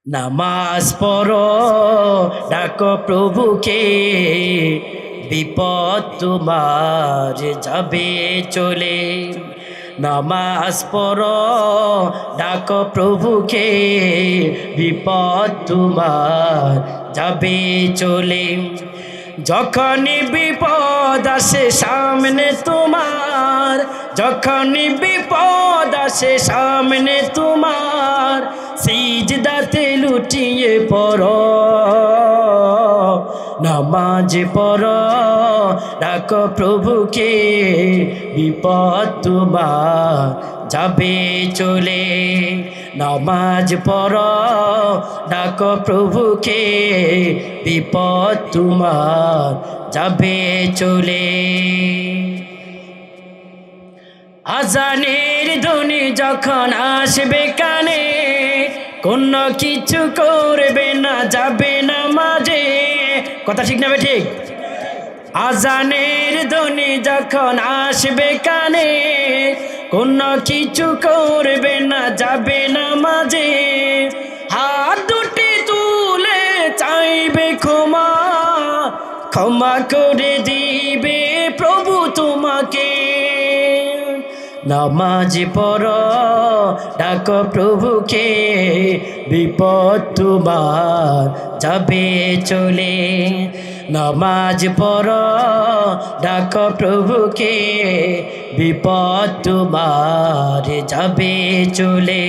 নামাজ পড়ো, ডাকো প্রভুকে, বিপদ তোমার যাবে চলে। নামাজ পড়ো, ডাকো প্রভুকে, বিপদ তোমার যাবে চলে। যখনই বিপদ আসে সামনে তোমার, যখনই বিপদ আসে সামনে তোমার, সিজদাতে লুটিয়ে পড়ো, নামাজ পড়ো, ডাকো প্রভুকে, বিপদ তোমার যাবে চলে। নামাজ পড়ো, ডাকো প্রভুকে, বিপদ তোমার যাবে চলে। আজানের ধ্বনি যখন আসবে কানে, কোনো কিছু করবে না, যাবে না মাঝে। কথা ঠিক না বে ঠিক? আজানের ধ্বনি যখন আসবে কানে, কোনো কিছু করবে না, যাবে না মাঝে। হাত দুটি তুলে চাইবে ক্ষমা, ক্ষমা করে দিবে প্রভু তোমাকে। নামাজ পড়ো, ডাকো প্রভুকে, বিপদ তোমার যাবে চলে। নামাজ পড়ো, ডাকো প্রভুকে, বিপদ তোমার যাবে চলে।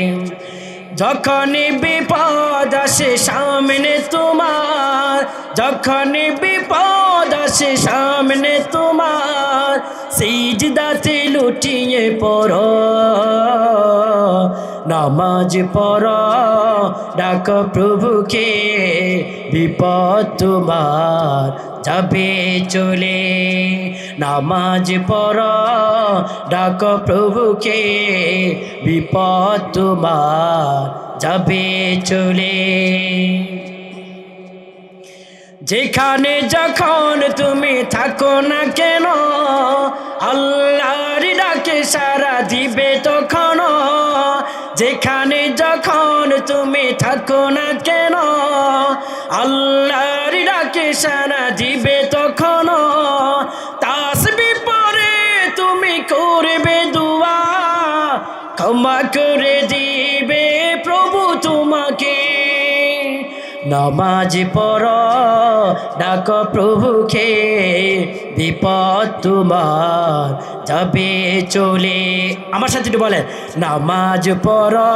যখনই বিপদ আসে সামনে তোমার, যখনই বিপদ আসে সামনে তোমার, সিজদাতে লুটিয়ে পড়ো, নামাজ পড়ো, ডাকো প্রভুকে, বিপদ তোমার যাবে চলে। নামাজ পড়ো, ডাকো প্রভুকে, বিপদ তোমার যাবে চলে। যেখানে যখন তুমি থাকো না কেন, আল্লাহর ডাকে সাড়া দিবে তখন। যেখানে যখন তুমি থাকো না কেন, আল্লাহর ডাকে সাড়া দিবে তখন। তাসবিহ পড়ে তুমি করবে দুআ, ক্ষমা করে দিবে প্রভু তোমাকে। নামাজ পড়ো, ডাকো প্রভুকে, বিপদ তোমার যাবে চলে। আমার সাথে একটু বলেন, নামাজ পড়ো,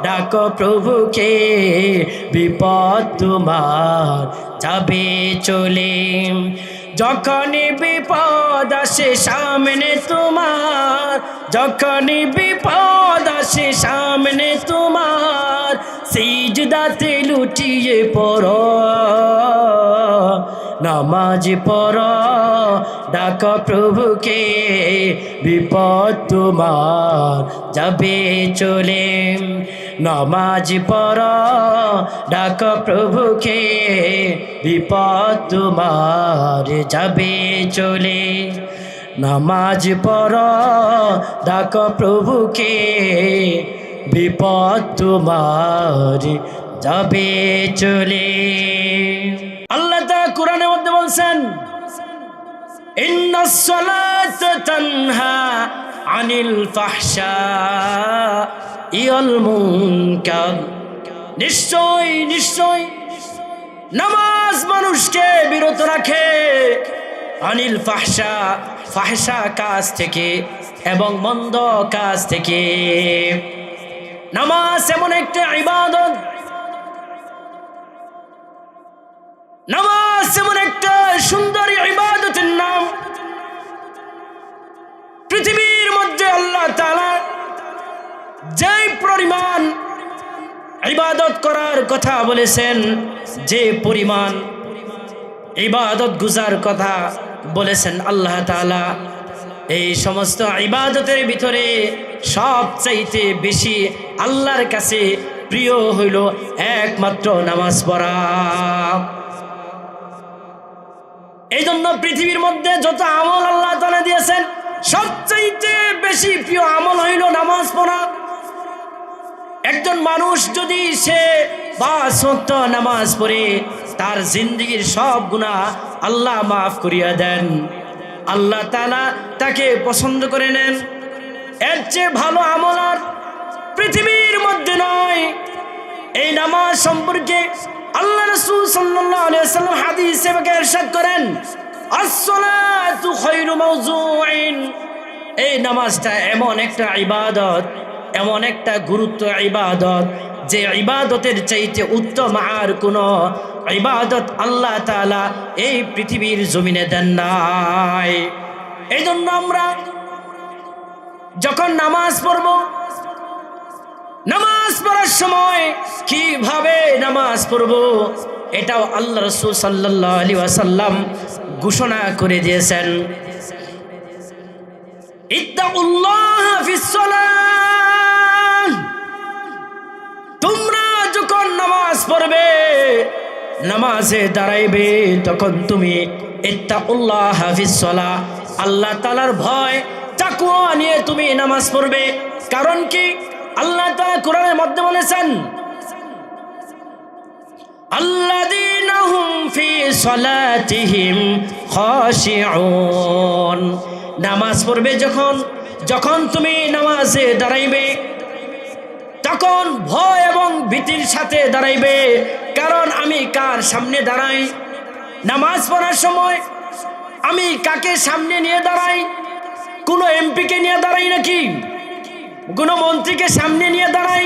ডাকো প্রভুকে, বিপদ তোমার যাবে চলে। যখনই বিপদ আসে সামনে তোমার, যখনই বিপদ আসে সামনে তোমার, সিজদাতে লুটিয়ে পড়ো, নামাজ পড়ো, ডাকো প্রভুকে, বিপদ তোমার যাবে চলে। নামাজ পড়ো, ডাকো প্রভুকে, বিপদ তোমার যাবে চলে। নামাজ পড়ো, ডাকো প্রভুকে, বিপদ তোমার যাবে চলে। আল্লাহ তাআলা কোরআনের মধ্যে বলছেন, ইন্নাস সালাতা তানহা আনিল ফাহশাই ওয়াল মুনকার। নিশ্চয় নিশ্চয় নামাজ মানুষকে বিরত রাখে আনিল ফাহশা, ফাহশা কাজ থেকে এবং মন্দ কাজ থেকে। নামাজ এমন একটা ইবাদত, নামাজ এমন একটা সুন্দর ইবাদতের নাম, পৃথিবীর মধ্যে আল্লাহ তাআলা যেই পরিমাণ ইবাদত করার কথা বলেছেন, যে পরিমাণ ইবাদত গুজার কথা বলেছেন আল্লাহ তাআলা, এই সমস্ত ইবাদতের ভিতরে সবচাইতে বেশি আল্লাহর কাছে প্রিয় হইল একমাত্র নামাজ পড়া। এই জন্য পৃথিবীর মধ্যে যত আমল আল্লাহ তাআলা দিয়েছেন, সবচাইতে বেশি প্রিয় আমল হইল নামাজ পড়া। একজন মানুষ যদি সে 5 ওয়াক্ত নামাজ পড়ে তার জিন্দেগীর সব গুনাহ আল্লাহ মাফ করিয়া দেন, আল্লাহ তাআলা তাকে পছন্দ করে নেন। এর চেয়ে ভালো আমল আর পৃথিবীর মধ্যে নয়। এই নামাজ সম্পর্কে আল্লাহ রাসূল সাল্লাল্লাহু আলাইহি ওয়াসাল্লাম হাদিসে পাকে ইরশাদ করেন, আস-সালাতু খায়রু মাওযুইন। এই নামাজটা এমন একটা ইবাদত, এমন একটা গুরুত্ব ইবাদত, যে ইবাদতের চাইতে উত্তম আর কোনো ইবাদত আল্লাহ তাআলা এই পৃথিবীর জমিনে দেন নাই। এই জন্য আমরা যখন নামাজ পড়ব, নামাজ পড়ার সময় কিভাবে নামাজ পড়ব এটাও আল্লাহ রাসূল সাল্লাল্লাহু আলাইহি ওয়াসাল্লাম ঘোষণা করে দিয়েছেন। ইত্তাকুল্লাহ ফিস সালাহ, তোমরা যখন নামাজ পড়বে, নামাজে দাঁড়াইবে, তখন তুমি ইত্তাকুল্লাহ ফিস সালাহ, আল্লাহ তাআলার ভয় তাকওয়া নিয়ে তুমি নামাজ পড়বে। কারণ কি? আল্লাহ তাআলা কোরআনের মধ্যে বলেছেন, আল্লাযীনা হুম ফি সালাতিহিম খাশিউন। নামাজ পড়বে যখন তুমি নামাজে দাঁড়াইবে, তখন ভয় এবং ভীতির সাথে দাঁড়াইবে। কারণ আমি কার সামনে দাঁড়াই? নামাজ পড়ার সময় আমি কাকে সামনে নিয়ে দাঁড়াই? কোনো এমপিকে নিয়ে দাঁড়াই নাকি? কোনো মন্ত্রীকে সামনে নিয়ে দাঁড়াই?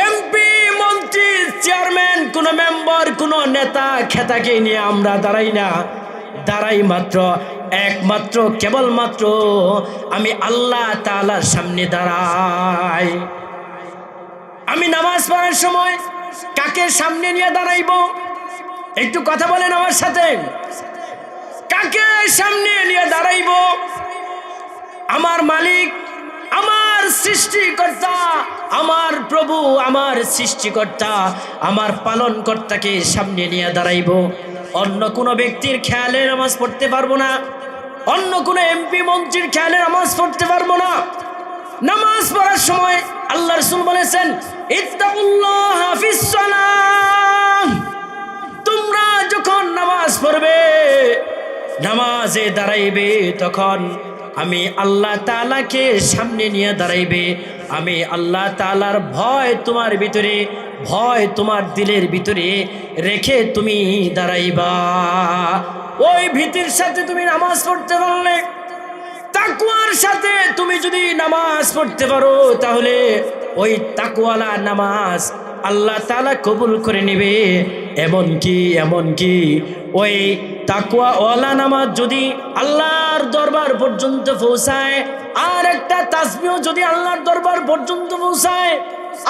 এমপি, মন্ত্রী, চেয়ারম্যান, কোনো মেম্বার, কোনো নেতা খেতাকে নিয়ে আমরা দাঁড়াই না। দাঁড়াই মাত্র একমাত্র কেবলমাত্র আমি আল্লাহ তাআলার সামনে দাঁড়াই। আমি নামাজ পড়ার সময় কাকে সামনে নিয়ে দাঁড়াইব? একটু কথা বলেন আমার সাথে। কাকে সামনে নিয়ে দাঁড়াইব? আমার মালিক, আমার সৃষ্টিকর্তা, আমার প্রভু, আমার সৃষ্টিকর্তা, আমার পালনকর্তাকে সামনে নিয়ে দাঁড়াইব। অন্য কোনো ব্যক্তির খেয়ালে নামাজ পড়তে পারবো না, অন্য কোনো এমপি মন্ত্রীর খেয়ালে নামাজ পড়তে পারবো না। নামাজ পড়ার সময় আল্লাহ রাসূল বলেছেন, ইত্তাকুল্লাহ ফিস সালাহ, তোমরা যখন নামাজ পড়বে, নামাজে দাঁড়াইবে, তখন আমি আল্লাহ তাআলাকে সামনে নিয়ে দাঁড়াইবে। আমি আল্লাহ তাআলার ভয় তোমার ভিতরে, ভয় তোমার দিলের ভিতরে রেখে তুমি দাঁড়াইবা। ওই ভীতির সাথে তুমি নামাজ পড়তে পারলে, তাকওয়ার সাথে তুমি যদি নামাজ পড়তে পারো, তাহলে ওই তাকওয়ালা নামাজ আল্লাহ তাআলা কবুল করে নেবে। এমনকি ওই তাকওয়াওয়ালা নামাজ যদি আল্লাহর দরবার পর্যন্ত পৌঁছায়, আর একটা তাসবিহ যদি আল্লাহর দরবার পর্যন্ত পৌঁছায়,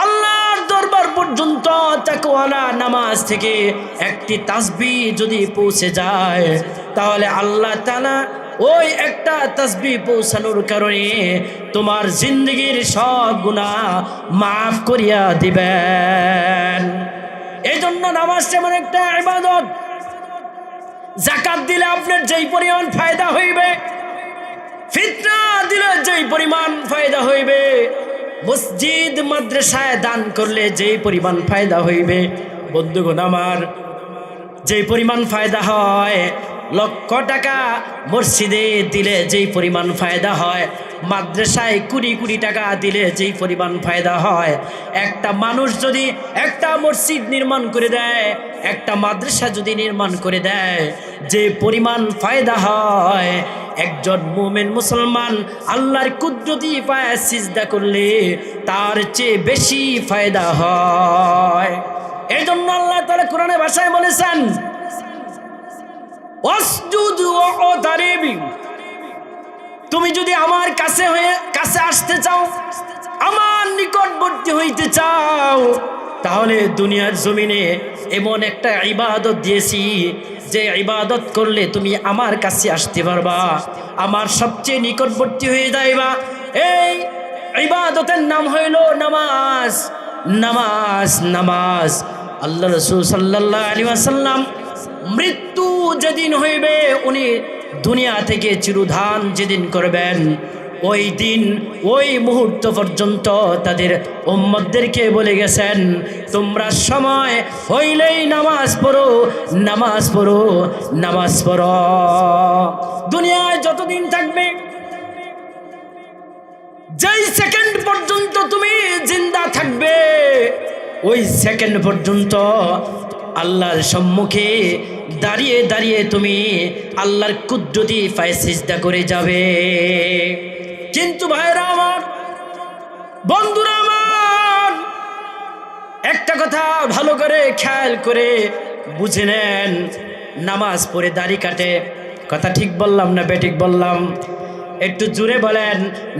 আল্লাহর দরবার পর্যন্ত তাকওয়ালা নামাজ থেকে একটি তাসবিহ যদি পৌঁছে যায়, তাহলে আল্লাহ তাআলা ওই একটা তাসবিহ পৌঁছানোর কারণে তোমার জিন্দেগীর সব গুনাহ মাফ করিয়া দিবেন। এই জন্য নামাজ যেমন একটা ইবাদত। যাকাত দিলে আপনার যেই পরিমাণ ফায়দা হইবে, ফিতরা দিলে যেই পরিমাণ ফায়দা হইবে, মসজিদ মাদ্রাসায় দান করলে যেই পরিমাণ ফায়দা হইবে, বন্ধুগণ আমার, যেই পরিমাণ ফায়দা হয়, লক্ষ টাকা মসজিদে দিলে যেই পরিমাণ ফায়দা হয়, মাদ্রাসায় কোটি কোটি টাকা দিলে যেই পরিমাণ ফায়দা হয়, একটা মানুষ যদি একটা মসজিদ নির্মাণ করে দেয়, একটা মাদ্রাসা যদি নির্মাণ করে দেয়, যে পরিমাণ ফায়দা হয়, একজন মুমিন মুসলমান আল্লাহর কুদরতি পায়ে সিজদা করলে তার চেয়ে বেশি ফায়দা হয়। এই জন্য আল্লাহ তাআলা কোরআনের ভাষায় বলেছেন, ওয়াসজুদ ওয়াকতারিব, তুমি যদি আমার কাছে আসতে চাও, আমার নিকটবর্তী হইতে চাও, তাহলে দুনিয়ার জমিনে এমন একটা ইবাদত দিয়েছি, যে ইবাদত করলে তুমি আমার কাছে আসতে পারবা, আমার সবচেয়ে নিকটবর্তী হয়ে যাইবা। এই ইবাদতের নাম হইল নামাজ। নামাজ নামাজ আল্লাহ রাসূল সাল্লাল্লাহু আলাইহি ওয়াসাল্লাম মৃত্যু যেদিন হইবে, উনি দুনিয়া থেকে চিরধান যেদিন করবেন, ওই দিন ওই মুহূর্ত পর্যন্ত তাদের উম্মতদেরকে বলে গেছেন, তোমরা সময় হইলেই নামাজ পড়ো, নামাজ পড়ো, নামাজ পড়ো। দুনিয়ায় যতদিন থাকবে, যেই সেকেন্ড পর্যন্ত তুমি জিন্দা থাকবে, ওই সেকেন্ড পর্যন্ত আল্লাহর সম্মুখে দাঁড়িয়ে দাঁড়িয়ে তুমি আল্লাহর কুদরতি পায়ে সিজদা করে যাবে। কিন্তু ভাইরা আমার, বন্ধুরা আমার, একটা কথা ভালো করে খেয়াল করে বুঝে নেন, নামাজ পড়ে দাড়ি কাটে, কথা ঠিক বললাম না বেঠিক বললাম? একটু জোরে বলেন,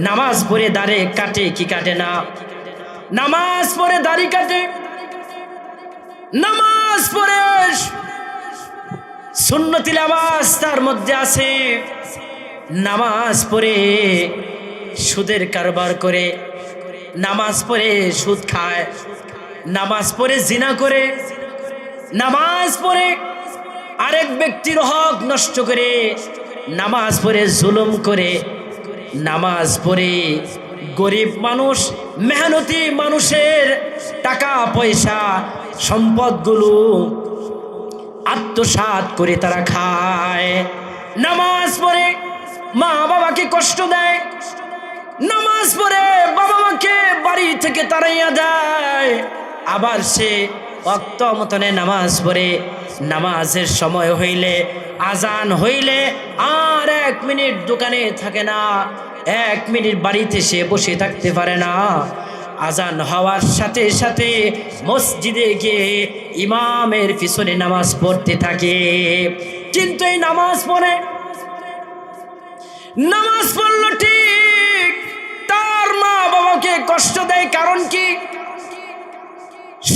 নামাজ পড়ে দাড়ি কাটে কি কাটে না? নামাজ পড়ে দাড়ি কাটে, নামাজ পড়ে সুন্নতি নামাজ তার মধ্যে আছে। নামাজ পড়ে সুদের কারবার করে, নামাজ পড়ে সুদ খায়, নামাজ পড়ে জিনা করে, নামাজ পড়ে আরেক ব্যক্তির হক নষ্ট করে, নামাজ পড়ে জুলুম করে, নামাজ পড়ে গরিব মানুষ, মেহনতি মানুষের টাকা পয়সা সম্পদগুলো আত্মসাৎ করে তারা খায়। নামাজ পড়ে মা বাবাকে কষ্ট দেয়, নামাজ পড়ে বাবা মাকে বাড়ি থেকে তাড়াইয়া দেয়। আবার সে ওয়াক্ত মতনে নামাজ পড়ে, নামাজের সময় হইলে, আজান হইলে আর 1 মিনিট দোকানে থাকে না, 1 মিনিট বাড়িতে সে বসে থাকতে পারে না। আজান হওয়ার সাথে সাথে মসজিদে গিয়ে ইমামের পিছনে নামাজ পড়তে থাকে। কিন্তু এই নামাজ পড়লো ঠিক, তার মা বাবাকে কষ্ট দেয়। কারণ কি?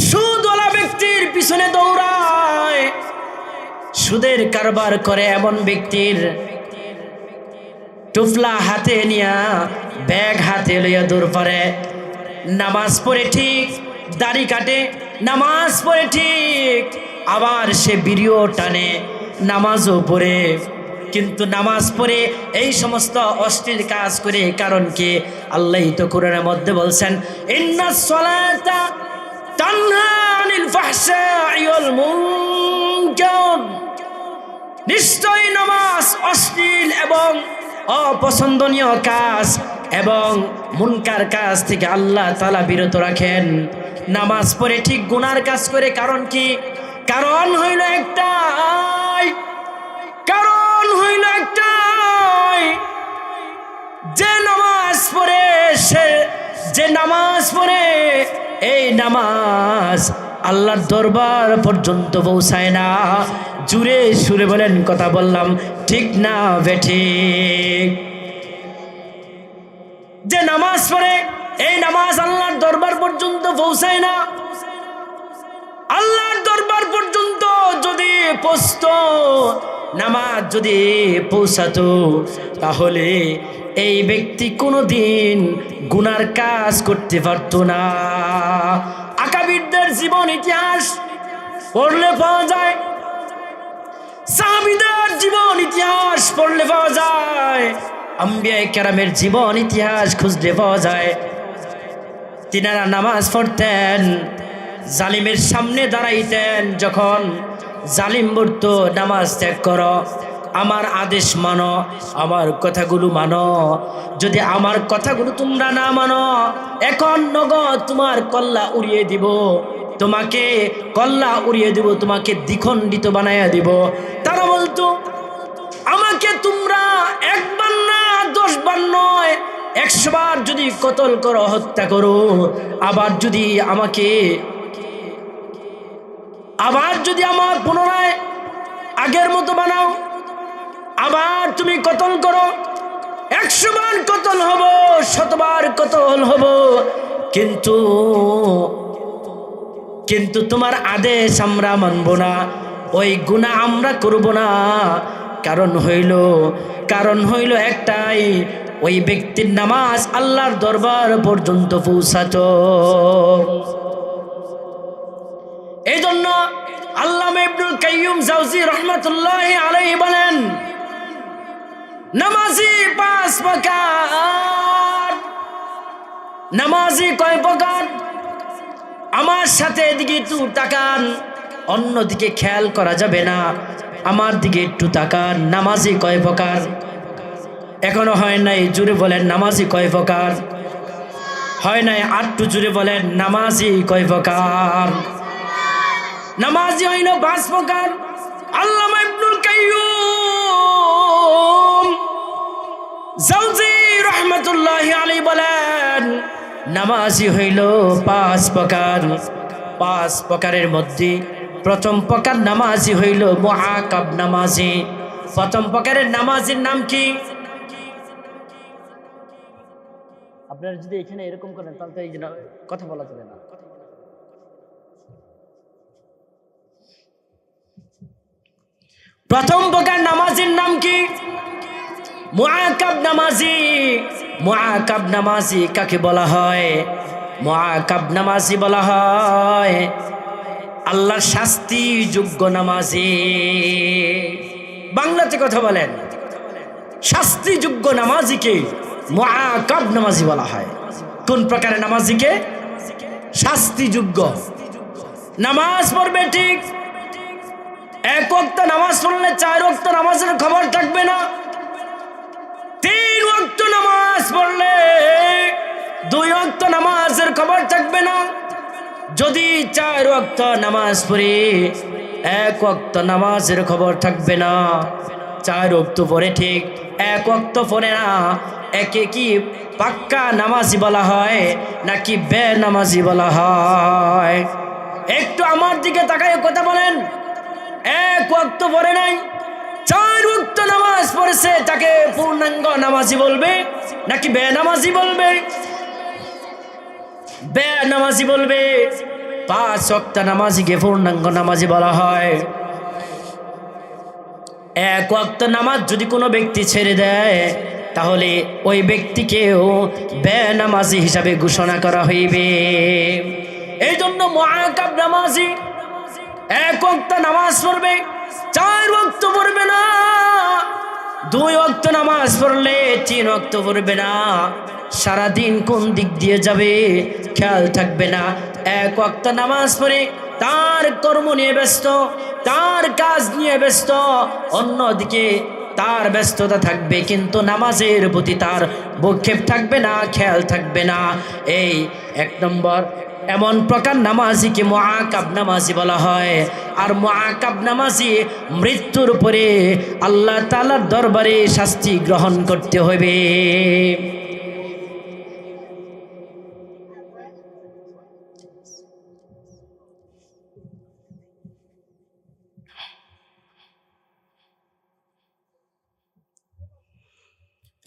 সুদওয়ালা ব্যক্তির পিছনে দৌড়ায়, সুদের কারবার করে এমন ব্যক্তির টুফলা হাতে নিয়া, ব্যাগ হাতে লইয়া দৌড় পড়ে। নামাজ পড়ে ঠিক, দাড়ি কাটে, নামাজ পড়ে ঠিক, আবার সে ভিডিও টানে, নামাজও পড়ে। কিন্তু নামাজ পড়ে এই সমস্ত অশ্লীল কাজ করে। কারণ কি? আল্লাহ তো কোরআনের মধ্যে বলছেন, ইন্নাস সালাতা তানহা আনিল ফাহশাই ওয়াল মুনকার, নিশ্চয়ই নামাজ অশ্লীল এবং অপছন্দনীয় কাজ এবং মুনকার কাজ থেকে আল্লাহ তাআলা বিরত রাখেন। নামাজ পড়ে ঠিক গুনার কাজ করে। কারণ কি? কারণ হইল একটাই, যে নামাজ পড়ে, যে নামাজ পড়ে এই নামাজ আল্লাহর দরবার পর্যন্ত পৌঁছায় না। জুড়ে সুরে বলেন, কথা বললাম ঠিক না বেঠিক? যে নামাজ পড়ে এই নামাজ আল্লাহর দরবার পর্যন্ত পৌঁছায় না। আল্লাহর দরবার পর্যন্ত যদি পৌঁছতো, নামাজ যদি পৌঁছাতো, তাহলে এই ব্যক্তি কোনোদিন গুনার কাজ করতে পারতো না। আকাবিরদের জীবন ইতিহাস পড়লে পাওয়া যায়, সাহাবীদের জীবন ইতিহাস পড়লে পাওয়া যায়, আম্বিয়া কেরামের জীবন ইতিহাস খুঁজলে পাওয়া যায়। তিনারা নামাজ পড়তেন, জালিমের সামনে দাঁড়াইতেন। যখন জালিম বলতো, নামাজ ত্যাগ করো, আমার আদেশ মানো, আমার কথাগুলো মানো, যদি আমার কথাগুলো তোমরা না মানো, এখন নগদ তোমার কল্লা উড়িয়ে দিব, তোমাকে কল্লা উড়িয়ে দিব, তোমাকে দ্বিখণ্ডিত বানাইয়া দিব। তারা বলতো, আমাকে তোমরা 1 বার না 10 বার নয়, 100 বার যদি কতল করো, হত্যা করো, আবার যদি আমার পুনরায় আগের মতো বানাও, আবার তুমি কতল করো, 100 বার কতল হব, 100 বার কতল হব, কিন্তু তোমার আদেশ আমরা মানব না, ওই গুনাহ আমরা করব না। কারণ হইল একটাই, ওই ব্যক্তির নামাজ আল্লাহর দরবার পর্যন্ত পৌঁছাতো। এই জন্য আল্লামা ইবনুল কাইয়্যুম জাওজি রাহমাতুল্লাহি আলাইহি বলেন, নামাজি 5 প্রকার। নামাজি কয় প্রকার? আমার সাথে এদিকে একটু তাকান, অন্যদিকে খেয়াল করা যাবে না, আমার দিকে একটু তাকান। নামাজি কয় প্রকার? এখনো হয় নাই, জুড়ে বলেন নামাজি কয় প্রকার? হয় নাই, আটটু জুড়ে বলেন নামাজি কয় প্রকার? নামাজি হইল 5 প্রকার। আল্লামা ইবনুল কাইয়্যুম জাওজি রাহমাতুল্লাহি আলাইহি বলেন নামাজি হইল 5 প্রকার। 5 প্রকারের মধ্যে প্রথম প্রকার নামাজি হইল মুআক্কাব নামাজি। প্রথম প্রকারের নামাজির নাম কি? আপনারা যদি এখানে এরকম করেন তাহলে তো এই কথা বলা যাবে না। প্রথম প্রকার নামাজির নাম কি? মুআক্কাব নামাজি। মুআক্কাব নামাজি কাকে বলা হয়? মুআক্কাব নামাজি বলা হয় আল্লাহর শাস্তি যোগ্য নামাজি। বাংলাতে কথা বলেন, শাস্তি যোগ্য নামাজিকে মুআক্কাব নামাজি বলা হয়। কোন প্রকারের নামাজিকে? শাস্তি যোগ্য। নামাজ পড়বে ঠিক, 1 ওয়াক্ত নামাজ পড়লে 4 ওয়াক্ত নামাজের খবর থাকবে না। 3 ওয়াক্ত নামাজ পড়লে 2 ওয়াক্ত নামাজের খবর থাকবে না। যদি 4 ওয়াক্ত নামাজ পড়ি 1 ওয়াক্ত নামাজের খবর থাকবে না। 4 ওয়াক্ত পড়ে ঠিক, 1 ওয়াক্ত পড়ে না, একে কি পাক্কা নামাজি বলা হয় নাকি বেনামাজি বলা হয়? একটু আমার দিকে তাকায় কথা বলেন। 1 ওয়াক্ত পড়ে নাই, 4 ওয়াক্ত নামাজ পড়েছে, তাকে পূর্ণাঙ্গ নামাজি বলবে নাকি বেনামাজি বলবে? বেনামাজি বলবে। 5 ওয়াক্ত নামাজিকে পূর্ণাঙ্গ নামাজি বলা হয়। 1 ওয়াক্ত নামাজ যদি কোনো ব্যক্তি ছেড়ে দেয় তাহলে ওই ব্যক্তিকেও বেনামাজি হিসাবে ঘোষণা করা হইবে। এই জন্য মুআক্কাব নামাজি 1 ওয়াক্ত নামাজ পড়বে, 4 ওয়াক্ত পড়বে না। 2 ওয়াক্ত নামাজ পড়লে 3 ওয়াক্ত পড়বে না। সারাদিন কোন দিক দিয়ে যাবে খেয়াল থাকবে না। 1 ওয়াক্ত নামাজ পড়ে তার কর্ম নিয়ে ব্যস্ত, তার কাজ নিয়ে ব্যস্ত, অন্যদিকে তার ব্যস্ততা থাকবে, কিন্তু নামাজের প্রতি তার ভ্রুক্ষেপ থাকবে না, খেয়াল থাকবে না। এই 1 নম্বর এমন প্রকার নামাজিকে মুআক্কাব নামাজি বলা হয়। আর মুআক্কাব নামাজি মৃত্যুর পরে আল্লাহ তাআলার দরবারে শাস্তি গ্রহণ করতে হবে।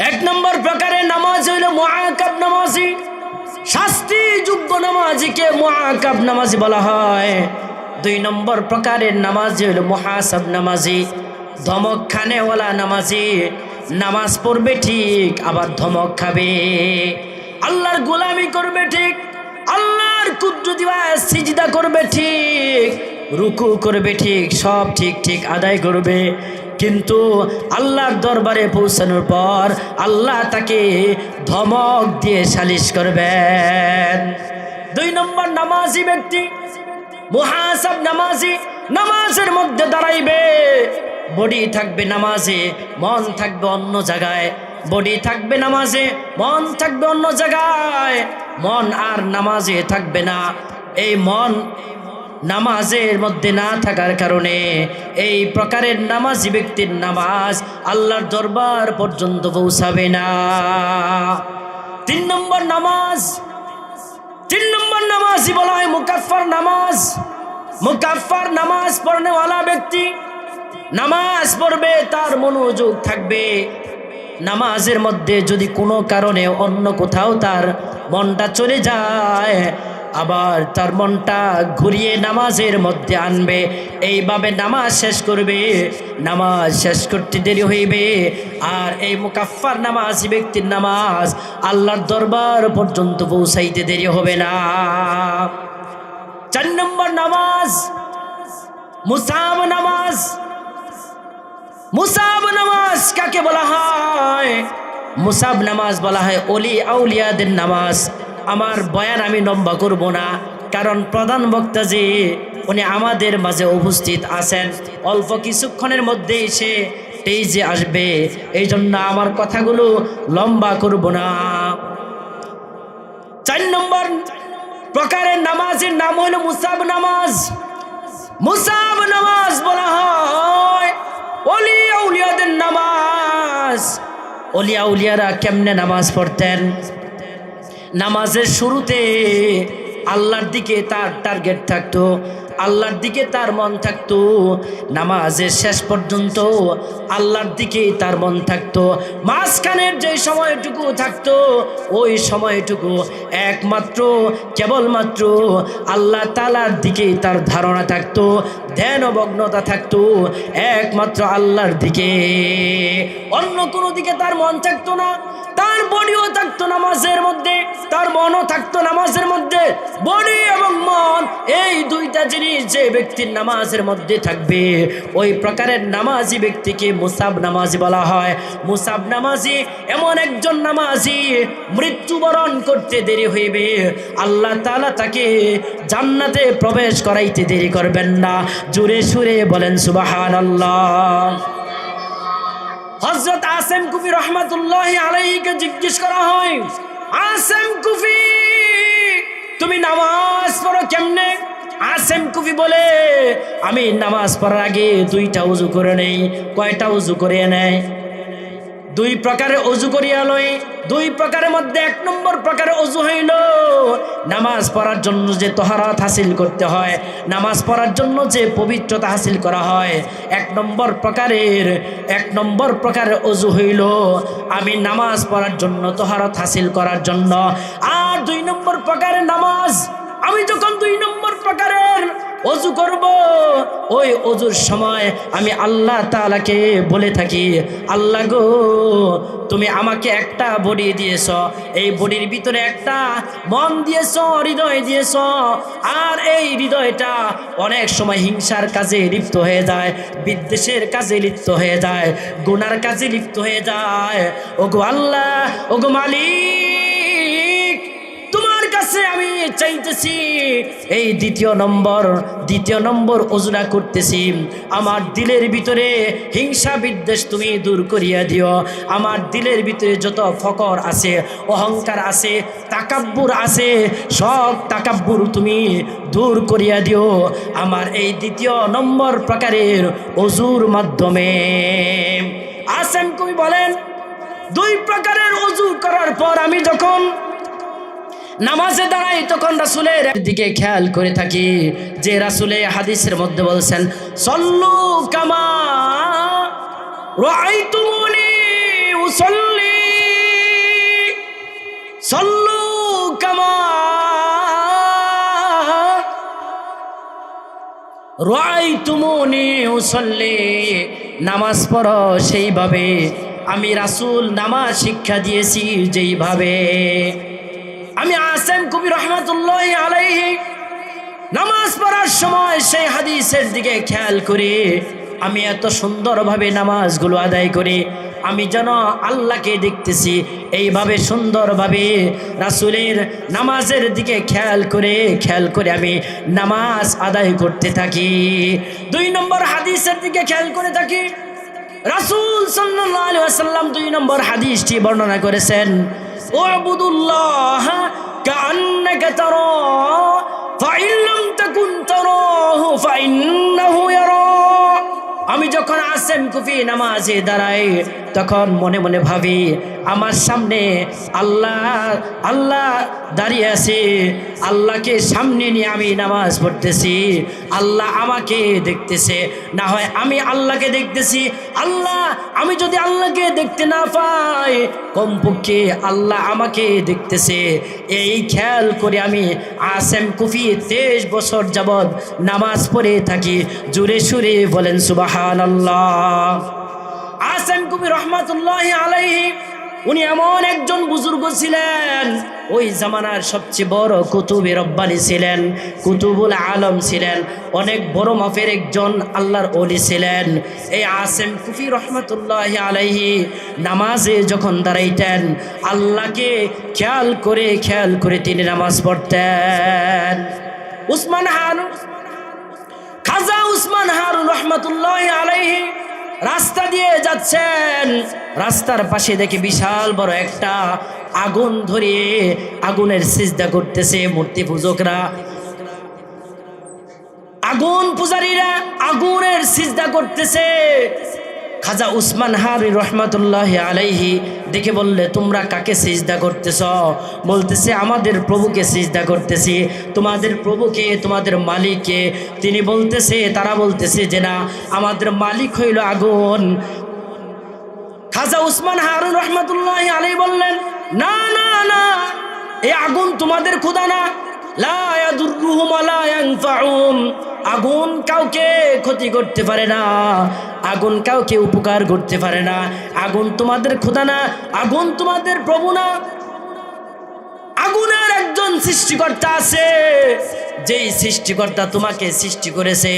এক নম্বর প্রকারের নামাজ হইল মুআক্কাব নামাজি। শাস্তি যোগ্য নামাজিকে মুআক্কাব নামাজি বলা হয়। 2 নম্বর প্রকারের নামাজ হইল মুহাসাব নামাজি, ধমক খানেওয়ালা নামাজি। নামাজ পড়বে ঠিক, আবার ধমক খাবে। আল্লাহর গোলামি করবে ঠিক, আল্লাহর কুদরতি সিজদা করবে ঠিক, রুকু করবে ঠিক, সব ঠিক ঠিক আদায় করবে। কিন্তু আল্লাহর দরবারে পৌঁছানোর পর আল্লাহ তাকে ধমক দিয়ে সালিশ করবেন। 2 নম্বর নামাজি ব্যক্তি মুহাসাব নামাজি। নামাজের মধ্যে দাঁড়াইবে, বডি থাকবে নামাজে, মন থাকবে অন্য জায়গায়। বডি থাকবে নামাজে, মন থাকবে অন্য জায়গায়। মন আর নামাজে থাকবে না। এই মন নামাজের মধ্যে না থাকার কারণে এই প্রকারের নামাজি ব্যক্তির নামাজ আল্লাহর দরবার পর্যন্ত পৌঁছাবে না। 3 নম্বর নামাজ, 3 নম্বর নামাজই বলা হয় মুকাফফার নামাজ। মুকাফফার নামাজ পড়নেওয়ালা ব্যক্তি নামাজ পড়বে, তার মনোযোগ থাকবে নামাজের মধ্যে। যদি কোনো কারণে অন্য কোথাও তার মনটা চলে যায়, আবার তার মনটা ঘুরিয়ে নামাজের মধ্যে আনবে, এইভাবে নামাজ শেষ করবে। নামাজ শেষ করতে দেরি হইবে। আর এই মুকাফফার নামাজি ব্যক্তির নামাজ আল্লাহর দরবার পর্যন্ত পৌঁছাইতে দেরি হবে না। 4 নম্বর নামাজ মুসাব নামাজ। মুসাব নামাজ কাকে বলা হয়? মুসাব নামাজ বলা হয় ওলি আউলিয়াদের নামাজ। আমার বয়ান আমি লম্বা করব না, কারণ প্রধান বক্তা যে উনি আমাদের মাঝে উপস্থিত আছেন, অল্প কিছুক্ষণের মধ্যেই সে স্টেজে আসবে, এই জন্য আমার কথাগুলো লম্বা করব না। 4 নম্বর প্রকারের নামাজের নাম হলো মুসাব নামাজ। মুসাব নামাজ বলা হয় ওলি আউলিয়াদের নামাজ। ওলি আউলিয়ারা কেমনে নামাজ পড়তেন? নামাজের শুরুতে আল্লাহর দিকে তার টার্গেট থাকতো, আল্লাহর দিকে তার মন থাকতো। নামাজের শেষ পর্যন্ত আল্লাহর দিকে তার মন থাকতো। মাঝখানের যে সময়টুকু থাকতো ওই সময়টুকু একমাত্র কেবলমাত্র আল্লাহ তাআলার দিকে তার ধারণা থাকতো, ধ্যানমগ্নতা থাকতো একমাত্র আল্লাহর দিকে, অন্য কোনো দিকে তার মন থাকতো না। তার বডিও থাকতো নামাজের মধ্যে, তার মনও থাকতো নামাজের মধ্যে। বডি এবং মন এই দুইটা জিনিস যে ব্যক্তির নামাজের মধ্যে থাকবে, ওই প্রকারের নামাজি ব্যক্তিকে মুসাব নামাজি বলা হয়। মুসাব নামাজি এমন একজন নামাজি, মৃত্যুবরণ করতে দেরি হইবে, আল্লাহ তাআলা তাকে জান্নাতে প্রবেশ করাইতে দেরি করবেন না। জোরে সুরে বলেন সুবহানাল্লাহ। হযরত আসেম কুফি রহমাতুল্লাহি আলাইহিকে জিজ্ঞেস করা হয়, আসেম কুফি তুমি নামাজ পড়ো কেমনে? আসেম কুফি বলে, আমি নামাজ পড়ার আগে 2টা ওযু করে নেই। কয়টা ওযু করে নেয়? 2 প্রকারের ওযু করিয়া লই। 2 প্রকারের মধ্যে 1 নম্বর প্রকারের ওযু হইল নামাজ পড়ার জন্য যে তাহারাত হাসিল করতে হয়, নামাজ পড়ার জন্য যে পবিত্রতা হাসিল করা হয়, 1 নম্বর প্রকারের ওযু হইল আমি নামাজ পড়ার জন্য তাহারাত হাসিল করার জন্য। আর 2 নম্বর প্রকারের নামাজ, আমি যখন 2 নম্বর প্রকারের ওযু করব, ওই ওযুর সময় আমি আল্লাহ তাআলাকে বলে থাকি, আল্লাহ গো তুমি আমাকে একটা বডি দিয়েছ, এই বডির ভিতরে একটা মন দিয়েছ, হৃদয় দিয়েছ, আর এই হৃদয়টা অনেক সময় হিংসার কাজে লিপ্ত হয়ে যায়, বিদ্বেষের কাজে লিপ্ত হয়ে যায়, গুনার কাজে লিপ্ত হয়ে যায়। ওগো আল্লাহ, ওগো মালিক, তোমার কাছে আমি চাইতেছি এই দ্বিতীয় নম্বর ওজনা করতেছি, আমার দিলের ভিতরে হিংসা বিদ্বেষ তুমি দূর করিয়া দিও, আমার দিলের ভিতরে যত ফকর আছে, অহংকার আছে, তাকাব্বুর আছে, সব তাকাব্বুর তুমি দূর করিয়া দিও আমার এই 2 নম্বর প্রকারের ওযুর মাধ্যমে। আসেন কবি বলেন, 2 প্রকারের ওযু করার পর আমি যখন নামাজে দাঁড়াই তখন রাসূলের দিকে খেয়াল করে থাকি, যে রাসূলে হাদিসের মধ্যে বলছেন, সল্লু কামা রাআইতুমুনি উসাল্লি, সল্লু কামা রাআইতুমুনি উসাল্লি, নামাজ পড়ো সেইভাবে আমি রাসূল নামাজ শিক্ষা দিয়েছি যেইভাবে। আমি আসেম কবি রহমাতুল্লাহি আলাইহি নামাজ পড়ার সময় সেই হাদিসের দিকে খেয়াল করে আমি এত সুন্দরভাবে নামাজগুলো আদায় করি, আমি যেন আল্লাহকে দেখতেছি, এইভাবে সুন্দরভাবে রাসূলের নামাজের দিকে খেয়াল করে আমি নামাজ আদায় করতে থাকি। 2 নম্বর হাদিসের দিকে খেয়াল করে থাকি। রাসূল সাল্লাল্লাহু আলাইহি ওয়াসাল্লাম 2 নম্বর হাদিসটি বর্ণনা করেছেন, ওয়াবুদুল্লাহ কাআন্নাকা তারা ফাইন লাম তাকুন তারাহু ফাইন্নাহু ইয়ারা। আমি যখন আসেম কুফি নামাজে দাঁড়াই তখন মনে মনে ভাবি, আমার সামনে আল্লাহ দাঁড়িয়ে আছে, আল্লাহকে সামনে নিয়ে আমি নামাজ পড়তেছি, আল্লাহ আমাকে দেখতেছে, না হয় আমি আল্লাহকে দেখতেছি। আল্লাহ, আমি যদি আল্লাহকে দেখতে না পাই, কমপক্ষে আল্লাহ আমাকে দেখতেছে, এই খেয়াল করে আমি আসেম কুফি 23 বছর যাবৎ নামাজ পড়ে থাকি। জোরে সুরে বলেন সুবহানাল্লাহ। আসেম কুফি রহমাতুল্লাহি আলাইহি উনি এমন একজন বুজুর্গ ছিলেন, ওই জামানার সবচেয়ে বড় কুতুবে রব্বানি ছিলেন, কুতুবুল আলম ছিলেন, অনেক বড় মাপের একজন আল্লাহর ওলি ছিলেন। এই আসেম কুফি রহমতুল্লাহি আলাইহি নামাজে যখন দাঁড়াইতেন আল্লাহকে খেয়াল করে তিনি নামাজ পড়তেন। উসমান হারুন, খাজা উসমান হারুন রহমতুল্লাহি আলাইহি রাস্তা দিয়ে যাচ্ছেন, রাস্তার পাশে দেখে বিশাল বড় একটা আগুন ধরিয়ে আগুনের সিজদা করতেছে মূর্তি পূজকরা, আগুন পূজারীরা আগুনের সিজদা করতেছে। খাজা উসমান হারুন রহমতুল্লাহি আলাইহি দেখে বললে, তোমরা কাকে সিজদা করতেছ? বলতেছে, আমাদের প্রভুকে সিজদা করতেছি। তোমাদের প্রভুকে, তোমাদের মালিককে? তিনি বলতেছে, তারা বলতেছে যে না, আমাদের মালিক হইল আগুন। খাজা উসমান হারুন রহমতুল্লাহি আলাইহি বললেন, না না না, এই আগুন তোমাদের খোদা না। লা ইয়াদুররুহুম ওয়ালা ইয়ানফাউহুম, আগুন কাউকে ক্ষতি করতে পারে না, আগুন কাউকে উপকার করতে পারে না। আগুন তোমাদের খোদা না, আগুন তোমাদের প্রভু না। আগুনের একজন সৃষ্টিকর্তা আছে, যেই সৃষ্টিকর্তা তোমাকে সৃষ্টি করেছে,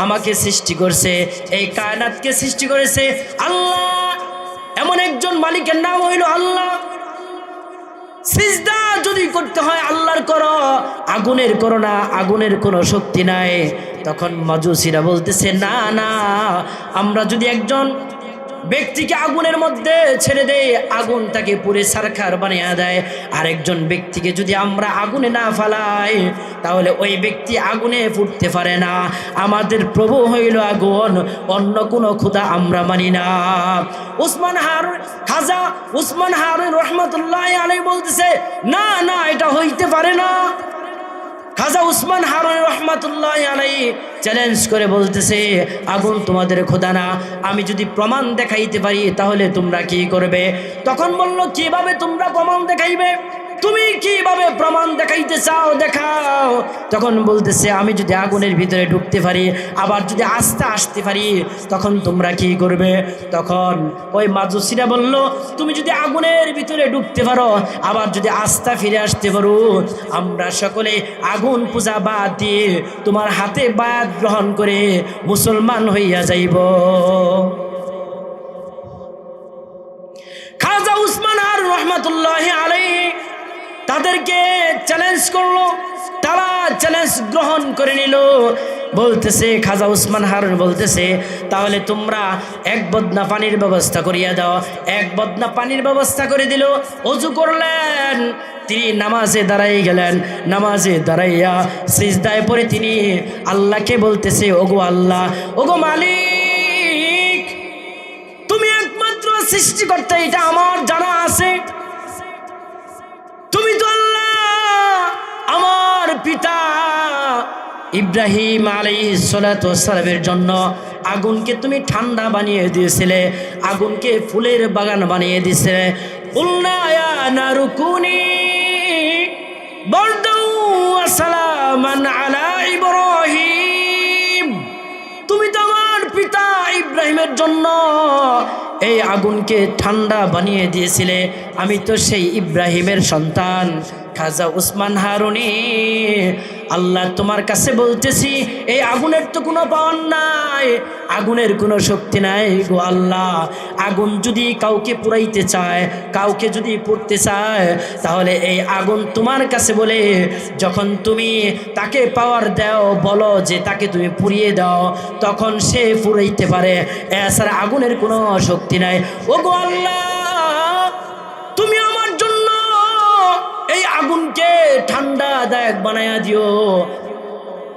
আমাকে সৃষ্টি করছে, এই কায়নাতকে সৃষ্টি করেছে আল্লাহ। এমন একজন মালিকের নাম হইল আল্লাহ। সিজদা যদি করতে হয় আল্লাহর করো, আগুনের করো না, আগুনের কোনো শক্তি নাই। তখন মাজুসিরা বলতেছে, না না, আমরা যদি একজন ব্যক্তিকে আগুনের মধ্যে ছেড়ে দেয়, আগুন তাকে পুরে সারখার বানিয়ে দেয়। আরেকজন ব্যক্তিকে যদি আমরা আগুনে না ফালাই, তাহলে ওই ব্যক্তি আগুনে ফুটতে পারে না। আমাদের প্রভু হইল আগুন, অন্য কোনো খোদা আমরা মানি না। উসমান হারুন, খাজা উসমান হারুন রহমতুল্লাহি আলাইহি বলতেছে, না না, এটা হইতে পারে না। খাজা উসমান হারুন রহমতুল্লাহি আলাইহি চ্যালেঞ্জ করে বলতেছে, আগুন তোমাদের খোদা না। আমি যদি প্রমাণ দেখাইতে পারি তাহলে তোমরা কি করবে? তখন বলল, কিভাবে তোমরা প্রমাণ দেখাইবে? তুমি কিভাবে প্রমাণ দেখাইতে চাও, দেখাও। তখন বলতেছে, আমি যদি আগুনের ভিতরে ঢুকতে পারি, আবার যদি আস্তে আসতে পারি, তখন তোমরা কি করবে? তখন ওই মাজুসিরা বলল, তুমি যদি আগুনের ভিতরে ঢুকতে পারো, আবার যদি আস্থা ফিরে আসতে পারো, আমরা সকলে আগুন পূজা বাদ দিয়ে তোমার হাতে বায়াত গ্রহণ করে মুসলমান হইয়া যাইব। খাজা উসমান হারুন রহমতুল্লাহি আলাইহি তাদেরকে চ্যালেঞ্জ করলো, তারা চ্যালেঞ্জ গ্রহণ করে নিল। বলতেছে, খাজা উসমান হারুন বলতেছে, তাহলে তোমরা এক বদনা পানির ব্যবস্থা করিয়া দাও। এক বদনা পানির ব্যবস্থা করে দিল। ওযু করলেন, তিনি নামাজে দাঁড়াই গেলেন। নামাজে দাঁড়াইয়া সিজদায় পড়ে তিনি আল্লাহকে বলতেছে, ওগো আল্লাহ, ওগো মালিক, তুমি একমাত্র সৃষ্টিকর্তা, এটা আমার জানা আছে। তুমি তো আল্লাহ, আমার পিতা ইব্রাহিম আলাইহিস সালাতু ওয়াস সালামের জন্য আগুনকে তুমি ঠান্ডা বানিয়ে দিয়েছিলে, আগুনকে ফুলের বাগান বানিয়ে দিয়েছিলে। কুলনা ইয়া নারু কুনি বারদাও ওয়া সালামান আলা ইব্রাহিম, তুমি তো আমার পিতা ইব্রাহিমের জন্য এই আগুনকে ঠান্ডা বানিয়ে দিয়েছিলে। আমি তো সেই ইব্রাহিমের সন্তান। খাজা উসমান হারুনি, আল্লাহ তোমার কাছে বলতেছি, এই আগুনের তো কোনো পাওয়ার নাই, আগুনের কোনো শক্তি নাই গো আল্লাহ। আগুন যদি কাউকে পুরাইতে চায়, কাউকে যদি পুড়তে চায়, তাহলে এই আগুন তোমার কাছে বলে, যখন তুমি তাকে পাওয়ার দাও, বলো যে তাকে তুমি পুড়িয়ে দাও, তখন সে পুরাইতে পারে। এছাড়া আগুনের কোনো শক্তি নাই। ও গো আল্লাহ, তুমি আমার জন্য এই আগুনকে ঠান্ডাদায়ক বানায়া দিও।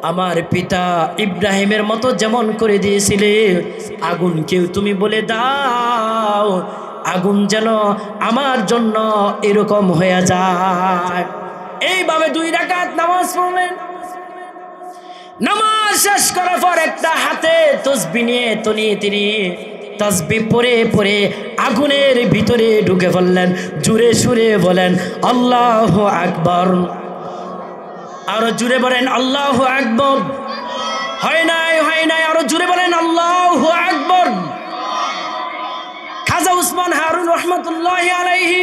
আমার পিতা ইব্রাহিমের মতো যেমন করে দিয়েছিলে, আগুনকেও তুমি বলে দাও, আগুন যেন আমার জন্য এরকম হয়ে যায়। এইভাবে 2 রাকাত নামাজ পড়লেন। নামাজ শেষ করার পর একটা হাতে তসবিহ নিয়ে তিনি তাসবিহ পড়ে পড়ে আগুনের ভিতরে ঢুকে পড়লেন। জোরে সুরে বলেন, আল্লাহু আকবার। আরো জোরে বলেন, আল্লাহু আকবার। হয় নাই, আরো জোরে বলেন, আল্লাহু আকবার। খাজা উসমান হারুন রহমতুল্লাহি আলাইহি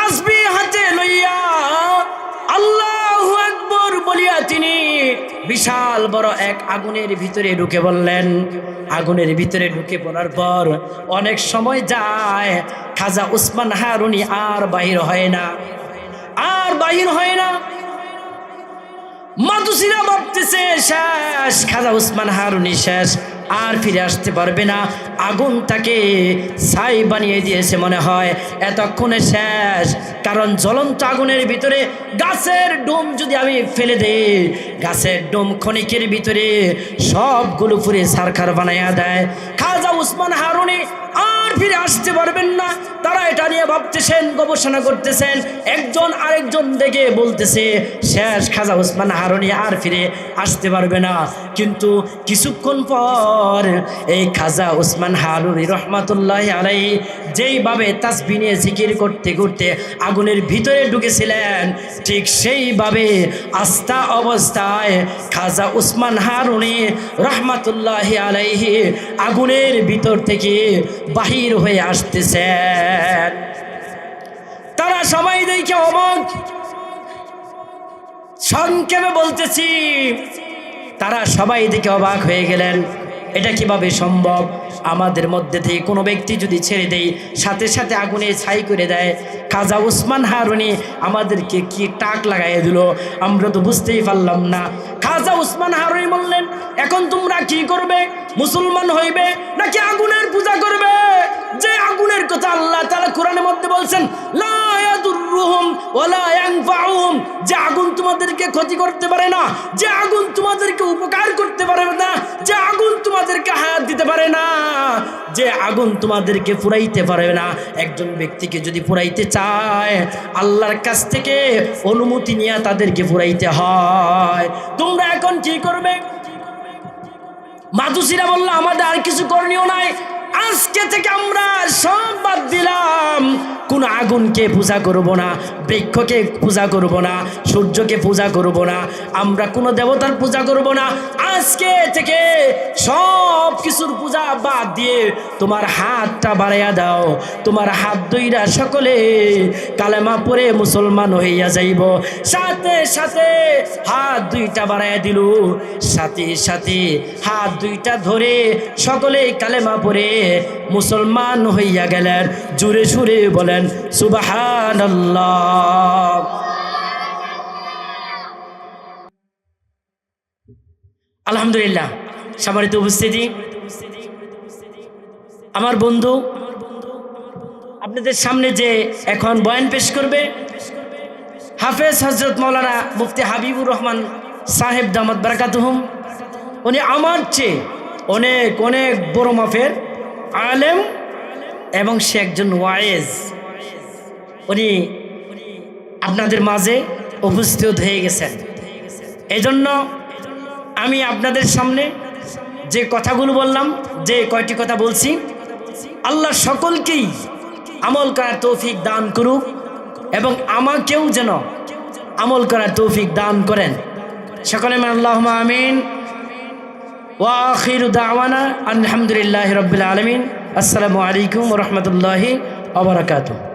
তাসবিহ হাতে লইয়া আল্লাহু আকবার বলিয়া তিনি বিশাল বড় এক আগুনের ভিতরে ঢুকে বললেন। আগুনের ভিতরে ঢুকে পড়ার পর অনেক সময় যায়, খাজা উসমান হারুনি আর বাহির হয় না, আর বাহির হয় না। মাতুসিরা ভাবতেছে শেষ, খাজা উসমান হারুনি শেষ, আর ফিরে আসতে পারবে না। আগুন তাকে ছাই বানিয়ে দিয়েছে মনে হয়, এতক্ষণে শেষ। কারণ জ্বলন্ত আগুনের ভিতরে গাছের ডোম যদি আমি ফেলে দেই, গাছের ডোম ক্ষণিকের ভিতরে সবগুলো পুরে সারখার বানাইয়া দেয়। খাজা উসমান হারুনি আর ফিরে আসতে পারবেন না। তারা এটা নিয়ে ভাবতেছেন, গবেষণা করতেছেন, একজন আরেকজন দেখে বলতেছে শেষ, খাজা উসমান হারুনি আর ফিরে আসতে পারবে না। কিন্তু কিছুক্ষণ পর এই খাজা উসমান হারুনি রহমাতুল্লাহি আলাইহি যেইভাবে তাসবিহ নিয়ে জিকির করতে করতে আগুনের ভিতরে ঢুকেছিলেন, ঠিক সেইভাবে আস্থা অবস্থায় খাজা উসমান হারুনি রহমাতুল্লাহি আলাইহি আগুনের ভিতর থেকে বাহির হয়ে আসতেছেন। তারা সবাই দেখে অবাক। সংক্ষেপে বলতেছি, তারা সবাই দেখে অবাক হয়ে গেলেন, এটা কিভাবে সম্ভব? আমাদের মধ্যে থেকে কোনো ব্যক্তি যদি ছেড়ে দেয়, সাথে সাথে আগুনে ছাই করে দেয়। খাজা উসমান হারুনি আমাদেরকে কি টাক লাগাইয়ে দিল, আমরা তো বুঝতেই পারলাম না। খাজা উসমান হারুনি বললেন, এখন তোমরা কি করবে? মুসলমান হইবে নাকি আগুনের পূজা করবে? যে আগুনের কথা আল্লাহ তাআলা কোরআনের মধ্যে বলছেন, লা ইয়াদুররুহুম ওয়ালা ইয়ানফাউহুম, যে আগুন তোমাদেরকে ক্ষতি করতে পারে না, যে আগুন তোমাদেরকে উপকার করতে পারে না, যে আগুন তোমাদেরকে হায়াত দিতে পারে না, যে আগুন তোমাদেরকে পুরাইতে পারে না। একজন ব্যক্তিকে যদি পুরাইতে চায়, আল্লাহর কাছ থেকে অনুমতি নিয়ে তাদেরকে পুরাইতে হয়। তোমরা এখন কি করবে? মাতুসিরা বলল, আমাদের আর কিছু করণীয় নাই, আজকে থেকে আমরা সব বাদ দিলাম। কোন আগুনকে পূজা করব না, বৃক্ষকে পূজা করব না, সূর্যকে পূজা করব না, আমরা কোনো দেবতার পূজা করব না। আজকে থেকে সব কিছুর পূজা বাদ দিয়ে তোমার হাতটা বাড়াইয়া দাও, তোমার হাত দুইটা সকলে কালেমা পড়ে মুসলমান হইয়া যাইব। সাথে সাথে হাত দুইটা বাড়াইয়া দিল, সাথে সাথে হাত দুইটা ধরে সকলে কালেমা পড়ে মুসলমান হইয়া গেলেন। জোরে সুরে বলেন সুবহানাল্লাহ। আলহামদুলিল্লাহ। সম্মানিত উপস্থিতি, আমার বন্ধু আপনাদের সামনে যে এখন বয়ান পেশ করবে, হাফেজ হযরত মাওলানা মুফতি হাবিবুর রহমান সাহেব দামাত বারাকাতুহুম, উনি আমার চেয়ে অনেক অনেক বড় মাপের আলেম এবং সে একজন ওয়াইজ। উনি আপনাদের মাঝে উপস্থিত হয়ে গেছেন। এজন্য আমি আপনাদের সামনে যে কথাগুলো বললাম, যে কয়টি কথা বলছি, আল্লাহ সকলকেই আমল করার তৌফিক দান করুক এবং আমাকেও যেন আমল করার তৌফিক দান করেন। সকলে আল্লাহুম্মা আমিন। ওয়া আখিরু দাওয়ানা আলহামদুলিল্লাহি রাব্বিল আলামিন। আসসালামু আলাইকুম ওয়া রাহমাতুল্লাহি ওয়া বারাকাতুহু।